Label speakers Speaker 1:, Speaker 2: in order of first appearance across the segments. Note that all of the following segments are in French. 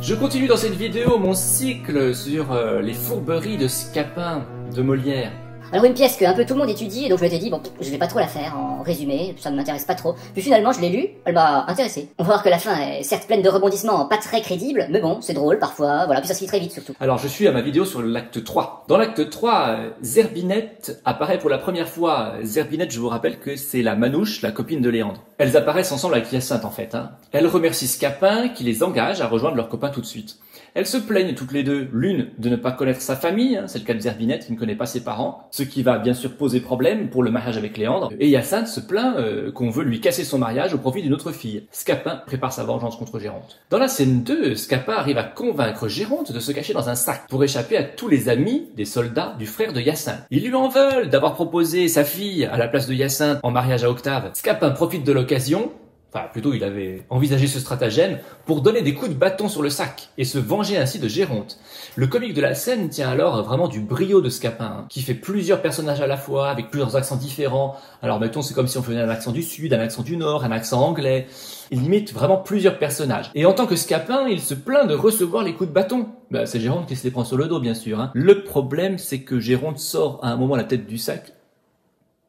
Speaker 1: Je continue dans cette vidéo mon cycle sur les fourberies de Scapin de Molière.
Speaker 2: Alors une pièce que un peu tout le monde étudie, et donc je m'étais dit, bon, je vais pas trop la faire en résumé, ça ne m'intéresse pas trop. Puis finalement, je l'ai lue, elle m'a intéressé. On va voir que la fin est certes pleine de rebondissements, pas très crédibles, mais bon, c'est drôle parfois, voilà, puis ça se lit très vite surtout.
Speaker 1: Alors je suis à ma vidéo sur l'acte 3. Dans l'acte 3, Zerbinette apparaît pour la première fois. Zerbinette, je vous rappelle que c'est la Manouche, la copine de Léandre. Elles apparaissent ensemble avec Hyacinthe en fait. Elles remercient Scapin qui les engage à rejoindre leur copain tout de suite. Elles se plaignent toutes les deux, l'une de ne pas connaître sa famille, c'est le cas de Zerbinette qui ne connaît pas ses parents, ce qui va bien sûr poser problème pour le mariage avec Léandre, et Hyacinthe se plaint qu'on veut lui casser son mariage au profit d'une autre fille. Scapin prépare sa vengeance contre Géronte. Dans la scène 2, Scapin arrive à convaincre Géronte de se cacher dans un sac pour échapper à tous les amis des soldats du frère de Hyacinthe. Ils lui en veulent d'avoir proposé sa fille à la place de Hyacinthe en mariage à Octave. Scapin profite de l'occasion, enfin plutôt il avait envisagé ce stratagème, pour donner des coups de bâton sur le sac et se venger ainsi de Géronte. Le comique de la scène tient alors vraiment du brio de Scapin, qui fait plusieurs personnages à la fois, avec plusieurs accents différents. Alors mettons, c'est comme si on faisait un accent du sud, un accent du nord, un accent anglais. Il imite vraiment plusieurs personnages. Et en tant que Scapin, il se plaint de recevoir les coups de bâton. Bah, c'est Géronte qui se les prend sur le dos, bien sûr. Le problème, c'est que Géronte sort à un moment la tête du sac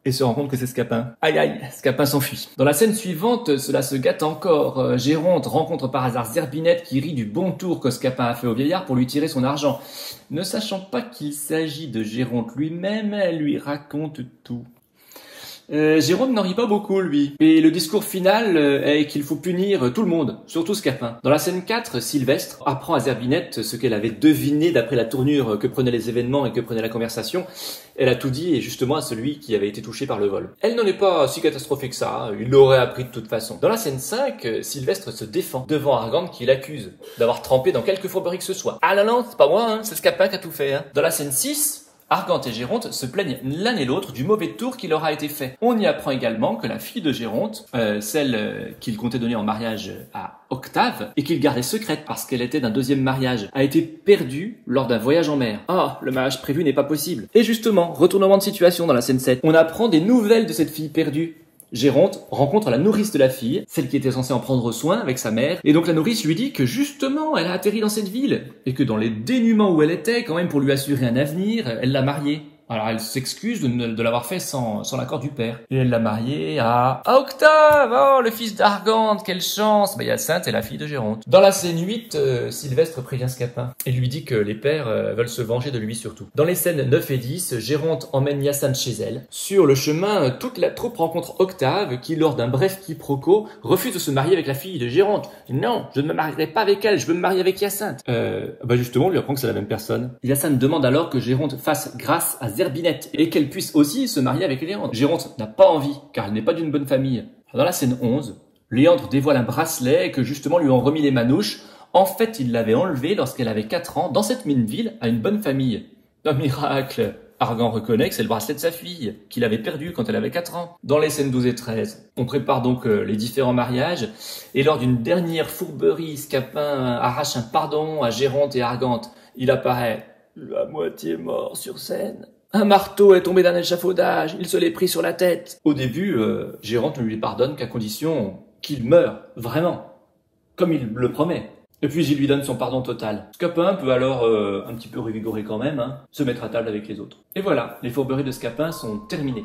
Speaker 1: et se rend compte que c'est Scapin. Aïe aïe, Scapin s'enfuit. Dans la scène suivante, cela se gâte encore. Géronte rencontre par hasard Zerbinette qui rit du bon tour que Scapin a fait au vieillard pour lui tirer son argent. Ne sachant pas qu'il s'agit de Géronte lui-même, elle lui raconte tout. Géronte n'en rit pas beaucoup, lui. Et le discours final est qu'il faut punir tout le monde, surtout Scapin. Dans la scène 4, Sylvestre apprend à Zerbinette ce qu'elle avait deviné d'après la tournure que prenaient les événements et que prenait la conversation. Elle a tout dit, et justement à celui qui avait été touché par le vol. Elle n'en est pas si catastrophique que ça, il l'aurait appris de toute façon. Dans la scène 5, Sylvestre se défend devant Argante qui l'accuse d'avoir trempé dans quelque fourberie que ce soit. Ah non, c'est pas moi, c'est Scapin qui a tout fait. Dans la scène 6, Argante et Géronte se plaignent l'un et l'autre du mauvais tour qui leur a été fait. On y apprend également que la fille de Géronte, celle qu'il comptait donner en mariage à Octave, et qu'il gardait secrète parce qu'elle était d'un deuxième mariage, a été perdue lors d'un voyage en mer. Ah, le mariage prévu n'est pas possible. Et justement, retournement de situation dans la scène 7, on apprend des nouvelles de cette fille perdue. Géronte rencontre la nourrice de la fille, celle qui était censée en prendre soin avec sa mère, et donc la nourrice lui dit que justement elle a atterri dans cette ville, et que dans les dénûments où elle était, quand même pour lui assurer un avenir, elle l'a mariée. Alors elle s'excuse de l'avoir fait sans l'accord du père. Et elle l'a marié à Octave, oh le fils d'Argante, quelle chance. Hyacinthe est la fille de Géronte. Dans la scène 8, Sylvestre prévient Scapin et lui dit que les pères veulent se venger de lui surtout. Dans les scènes 9 et 10, Géronte emmène Hyacinthe chez elle. Sur le chemin, toute la troupe rencontre Octave qui, lors d'un bref quiproquo, refuse de se marier avec la fille de Géronte. Non, je ne me marierai pas avec elle, je veux me marier avec Hyacinthe. Justement, on lui apprend que c'est la même personne. Hyacinthe demande alors que Géronte fasse grâce à Zerbinette et qu'elle puisse aussi se marier avec Léandre. Géronte n'a pas envie, car elle n'est pas d'une bonne famille. Dans la scène 11, Léandre dévoile un bracelet que justement lui ont remis les Manouches. En fait, il l'avait enlevé lorsqu'elle avait 4 ans dans cette même ville à une bonne famille. Un miracle! Argan reconnaît que c'est le bracelet de sa fille, qu'il avait perdu quand elle avait 4 ans. Dans les scènes 12 et 13, on prépare donc les différents mariages, et lors d'une dernière fourberie, Scapin arrache un pardon à Géronte et Argante. Il apparaît, à moitié mort sur scène. Un marteau est tombé d'un échafaudage, il se l'est pris sur la tête. Au début, Géronte ne lui pardonne qu'à condition qu'il meure, vraiment, comme il le promet. Et puis il lui donne son pardon total. Scapin peut alors, un petit peu revigorer quand même, se mettre à table avec les autres. Et voilà, les fourberies de Scapin sont terminées.